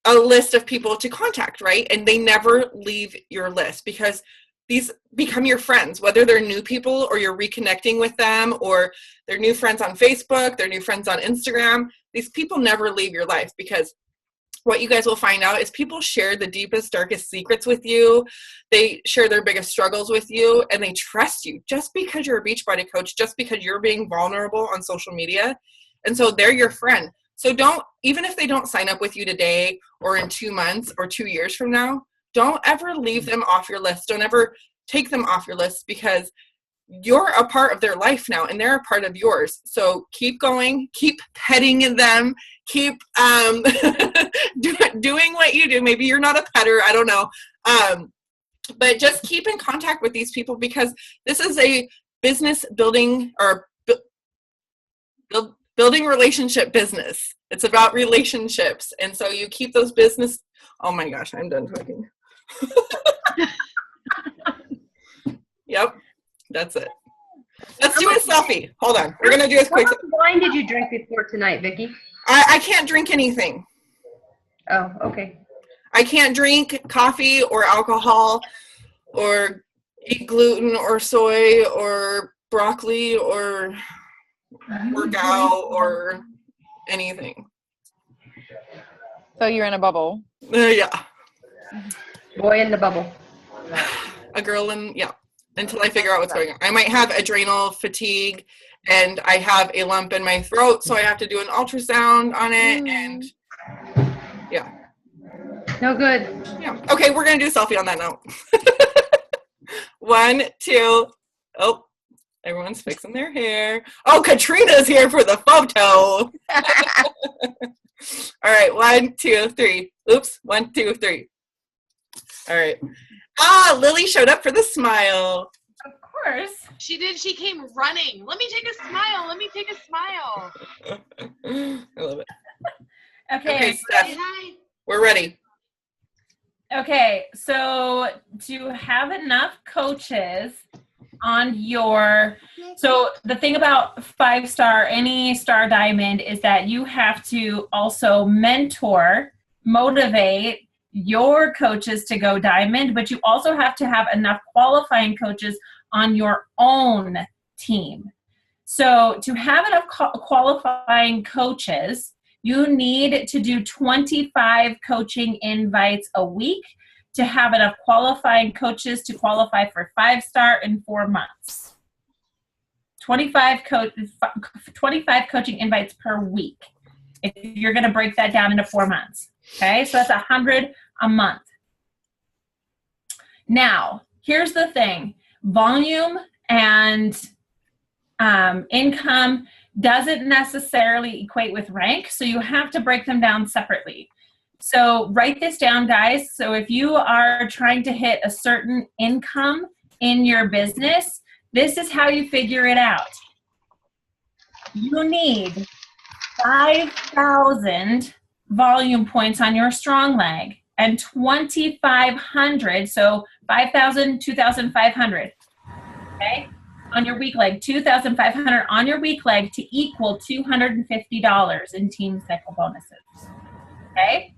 a list of people to contact, right? And they never leave your list because these become your friends, whether they're new people or you're reconnecting with them, or they're new friends on Facebook, they're new friends on Instagram. These people never leave your life, because what you guys will find out is people share the deepest, darkest secrets with you. They share their biggest struggles with you, and they trust you just because you're a Beachbody coach, just because you're being vulnerable on social media. And so they're your friend. So don't, even if they don't sign up with you today or in 2 months or 2 years from now, don't ever leave them off your list. Don't ever take them off your list, because you're a part of their life now and they're a part of yours. So keep going, keep petting them, keep doing what you do. Maybe you're not a petter, I don't know. But just keep in contact with these people, because this is a business building, or building relationship business. It's about relationships. And so you keep those business. Oh my gosh, I'm done talking. Yep, that's it. Let's do a selfie. Hold on. We're going to do a quick. How much wine did you drink before tonight, Vicki? I can't drink anything. Oh, okay. I can't drink coffee or alcohol or eat gluten or soy or broccoli or work out or anything. So you're in a bubble. Yeah. Boy in the bubble. A girl in, yeah. Until I figure out what's going on. I might have adrenal fatigue and I have a lump in my throat, so I have to do an ultrasound on it, and yeah. No good. Yeah. Okay, we're going to do a selfie on that note. 1, 2. Oh, everyone's fixing their hair. Oh, Katrina's here for the photo. All right, 1, 2, 3. Oops, 1, 2, 3. All right. Ah, Lily showed up for the smile. Of course. She did. She came running. Let me take a smile. Let me take a smile. I love it. Okay. Steph, we're ready. Okay, so to have enough coaches on your, so the thing about 5-star, any star diamond, is that you have to also mentor, motivate your coaches to go diamond, but you also have to have enough qualifying coaches on your own team. So to have enough qualifying coaches, you need to do 25 coaching invites a week to have enough qualifying coaches to qualify for 5-star in 4 months. 25 coaching invites per week, if you're going to break that down into 4 months. Okay, so that's 100 a month. Now, here's the thing. Volume and income doesn't necessarily equate with rank, so you have to break them down separately. So write this down, guys. So if you are trying to hit a certain income in your business, this is how you figure it out. You need 5,000 volume points on your strong leg and 2,500, so 5,000, 2,500, okay, on your weak leg, 2,500 on your weak leg to equal $250 in team cycle bonuses, okay?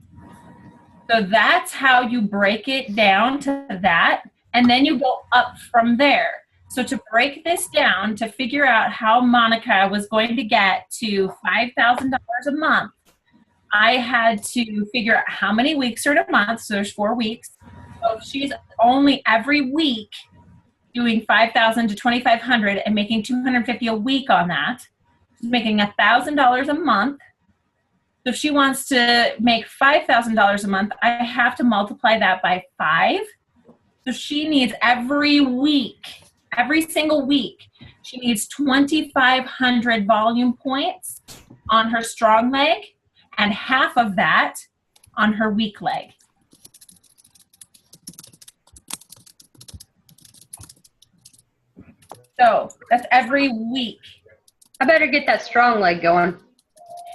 So that's how you break it down to that, and then you go up from there. So to break this down, to figure out how Monica was going to get to $5,000 a month, I had to figure out how many weeks are in a month, so there's 4 weeks. So if she's only every week doing 5,000 to 2,500 and making $250 a week on that, she's making $1,000 a month. So if she wants to make $5,000 a month, I have to multiply that by 5. So she needs every week, every single week, she needs 2,500 volume points on her strong leg, and half of that on her weak leg. So that's every week. I better get that strong leg going.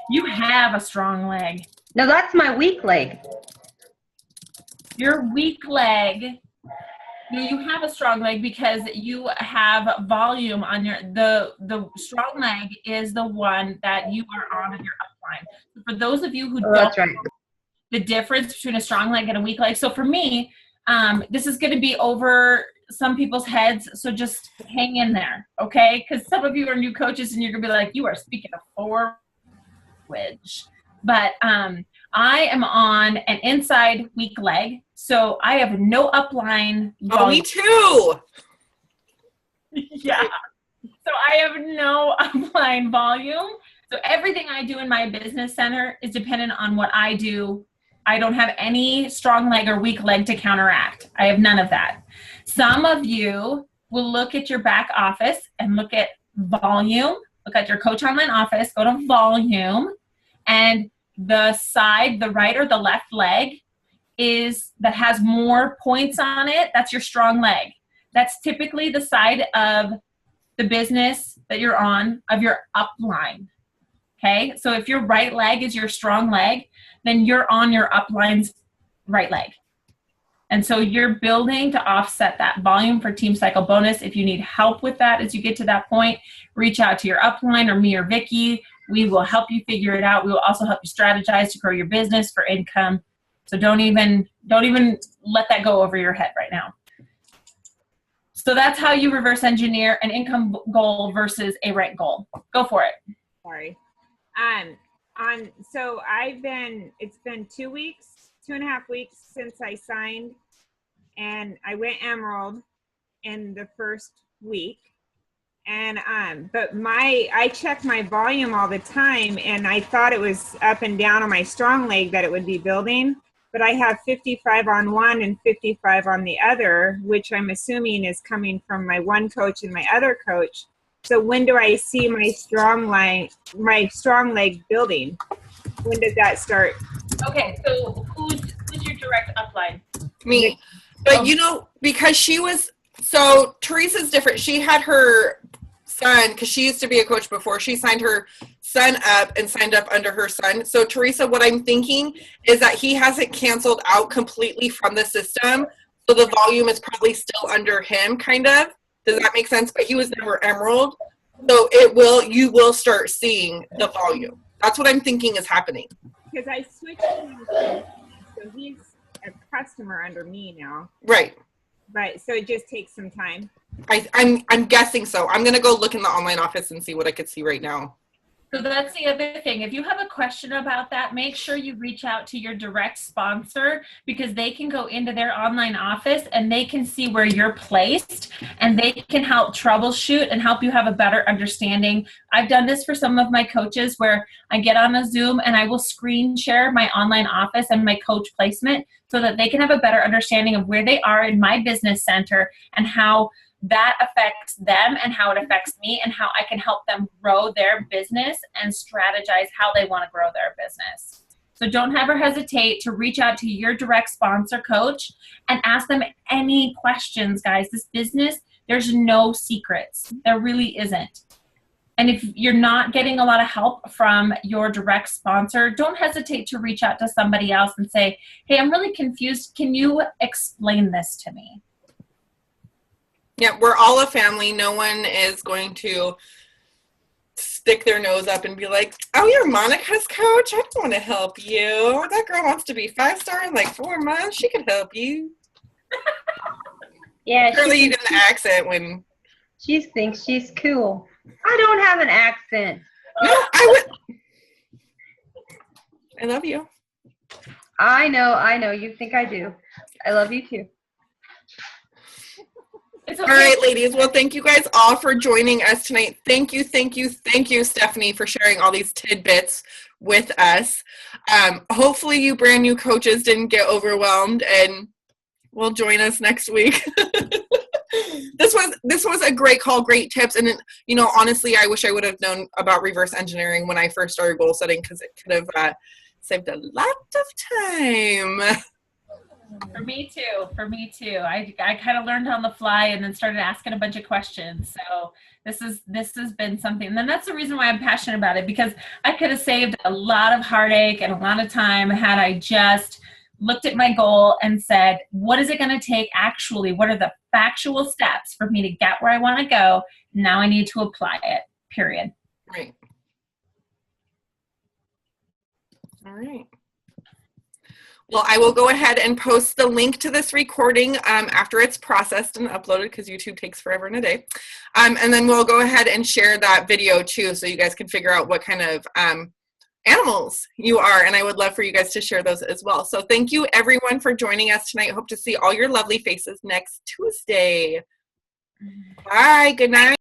You have a strong leg. No, that's my weak leg. Your weak leg, you have a strong leg because you have volume on the strong leg is the one that you are on your upline. So for those of you who don't That's right. know the difference between a strong leg and a weak leg. So for me, this is going to be over some people's heads, so just hang in there, okay? Because some of you are new coaches and you're going to be like, you are speaking a foreign language. But I am on an inside weak leg, so I have no upline volume. Oh, me too. Yeah. So I have no upline volume. So everything I do in my business center is dependent on what I do. I don't have any strong leg or weak leg to counteract. I have none of that. Some of you will look at your back office and look at volume. Look at your Coach Online office, go to volume, and the side, the right or the left leg that has more points on it, that's your strong leg. That's typically the side of the business that you're on of your upline. Okay, so if your right leg is your strong leg, then you're on your upline's right leg. And so you're building to offset that volume for Team Cycle Bonus. If you need help with that as you get to that point, reach out to your upline or me or Vicki. We will help you figure it out. We will also help you strategize to grow your business for income. So don't even let that go over your head right now. So that's how you reverse engineer an income goal versus a rank goal. Go for it. Sorry. So it's been 2 weeks, 2.5 weeks since I signed, and I went Emerald in the first week. And, but I check my volume all the time, and I thought it was up and down on my strong leg that it would be building, but I have 55 on one and 55 on the other, which I'm assuming is coming from my one coach and my other coach. So when do I see my strong leg building? When does that start? Okay, so who's your direct upline? Me. But because Teresa's different. She had her son, because she used to be a coach before, she signed her son up and signed up under her son. So Teresa, what I'm thinking is that he hasn't canceled out completely from the system. So the volume is probably still under him, kind of. Does that make sense? But he was never Emerald. So you will start seeing the volume. That's what I'm thinking is happening. Because I switched him, so he's a customer under me now. Right. But so it just takes some time. I'm guessing so. I'm gonna go look in the online office and see what I could see right now. So that's the other thing. If you have a question about that, make sure you reach out to your direct sponsor, because they can go into their online office and they can see where you're placed and they can help troubleshoot and help you have a better understanding. I've done this for some of my coaches where I get on a Zoom and I will screen share my online office and my coach placement so that they can have a better understanding of where they are in my business center and how that affects them and how it affects me and how I can help them grow their business and strategize how they want to grow their business. So don't ever hesitate to reach out to your direct sponsor coach and ask them any questions, guys. This business, there's no secrets. There really isn't. And if you're not getting a lot of help from your direct sponsor, don't hesitate to reach out to somebody else and say, hey, I'm really confused. Can you explain this to me? Yeah, we're all a family. No one is going to stick their nose up and be like, oh, you're Monica's coach? I don't want to help you. That girl wants to be 5-star in like 4 months. She could help you. Yeah. Surely you get an accent when... She thinks she's cool. I don't have an accent. No, I would... I love you. I know. You think I do. I love you too. It's okay. All right, ladies. Well, thank you guys all for joining us tonight. Thank you, Stephanie, for sharing all these tidbits with us. Hopefully you brand new coaches didn't get overwhelmed and will join us next week. This was a great call, great tips. And, honestly, I wish I would have known about reverse engineering when I first started goal setting, because it could have saved a lot of time. For me too. I kind of learned on the fly and then started asking a bunch of questions. So this has been something. And then that's the reason why I'm passionate about it, because I could have saved a lot of heartache and a lot of time had I just looked at my goal and said, what is it going to take actually? What are the factual steps for me to get where I want to go? Now I need to apply it, period. Right. All right. Well, I will go ahead and post the link to this recording after it's processed and uploaded, because YouTube takes forever and a day. And then we'll go ahead and share that video too, so you guys can figure out what kind of animals you are. And I would love for you guys to share those as well. So thank you everyone for joining us tonight. Hope to see all your lovely faces next Tuesday. Bye. Good night.